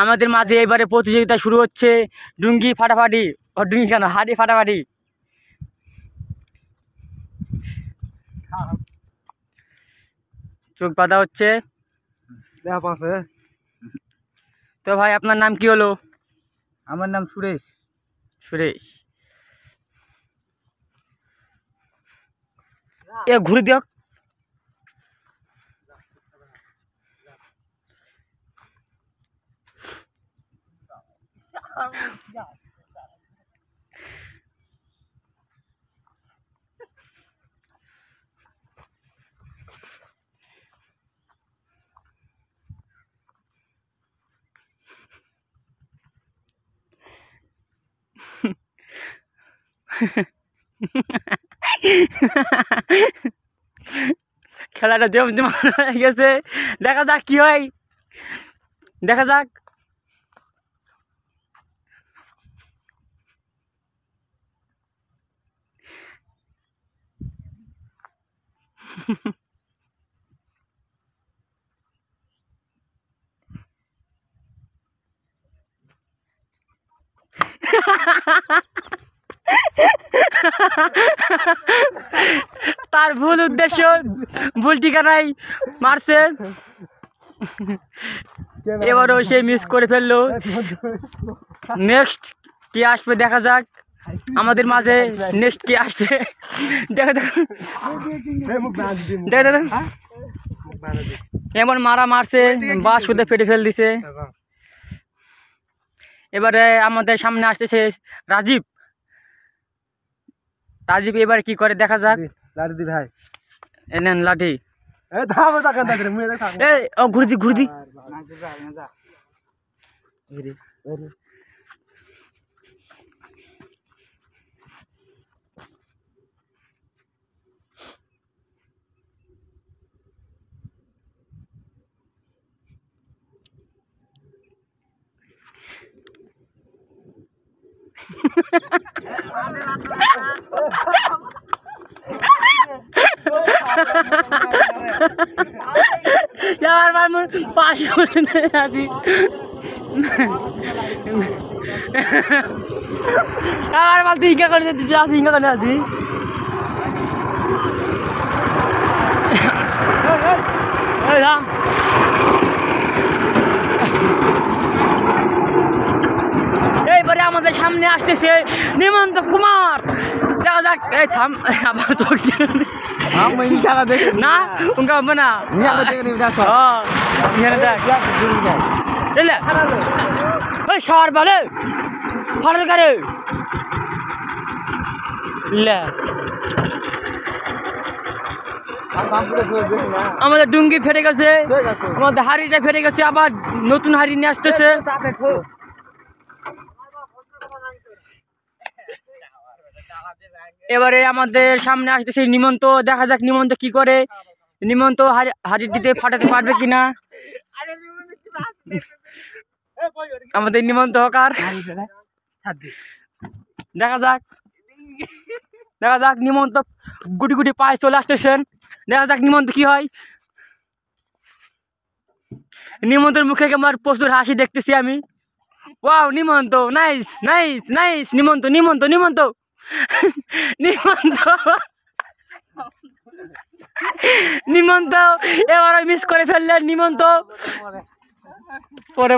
আমাদের মাঝে এবারে প্রতিযোগিতা শুরু হচ্ছে ডুঙ্গি ফাটাফাটি, ডুঙ্গি কেন, হাড়ি ফাটাফাটি। চোখ বাঁধা হচ্ছে। তো ভাই আপনার নাম কি হলো? আমার নাম সুরেশ। সুরেশ, এ ঘুরে দিও। খেলাটা জমজমাট হয়ে গেছে, দেখা যাক কি হয়, দেখা যাক। তার ভুল উদ্দেশ্য, ভুল ঠিকানায় মারছে, এবারও সে মিস করে ফেললো। নেক্সট কে আসবে দেখা যাক আমাদের মাঝে, নেক্সট কে আসবে দেখা যাক। দেখা যাক এমন মারা মারছে, বাস শুধু ফেটে ফেল দিছে। এবারে আমাদের সামনে আসতেছে রাজীব। রাজীব এবার কি করে দেখা যাক। লাঠি ভাই, এনেন লাঠি। ঘুরে দি ঘুরে দি। পাশ আছি আর বলতে ইঙ্গা করে দিতে আসি, ইঙ্গা করে আছি। এইবারে আমাদের সামনে আসতেছে নিমন্ত কুমার, দেখা যাক। এই থাম আবার তো না উনকা হবে না, সবার বলে ফাটার করে আমাদের ডুঙ্গি ফেটে গেছে, আমাদের হাড়িটা ফেটে গেছে, আবার নতুন হাড়ি নিয়ে আসতেছে। এবারে আমাদের সামনে আসতেছে নিমন্ত, দেখা যাক নিমন্ত কি করে। নিমন্ত হাড়িটিতে ফাটাতে পারবে কিনা আমাদের নিমন্ত হকার, দেখা যাক। দেখা যাক নিমন্ত গুটি গুটি পায়ে চলে আসতেছেন, দেখা যাক নিমন্ত কি হয়। নিমন্তের মুখে আমার প্রচুর হাসি দেখতেছি আমি। ওয়াও নিমন্ত, নাইস নাইস নাইস, নিমন্ত নিমন্ত নিমন্ত নিমন্ত নিমন্ত এবার মিস করে ফেললেন নিমন্ত। পরে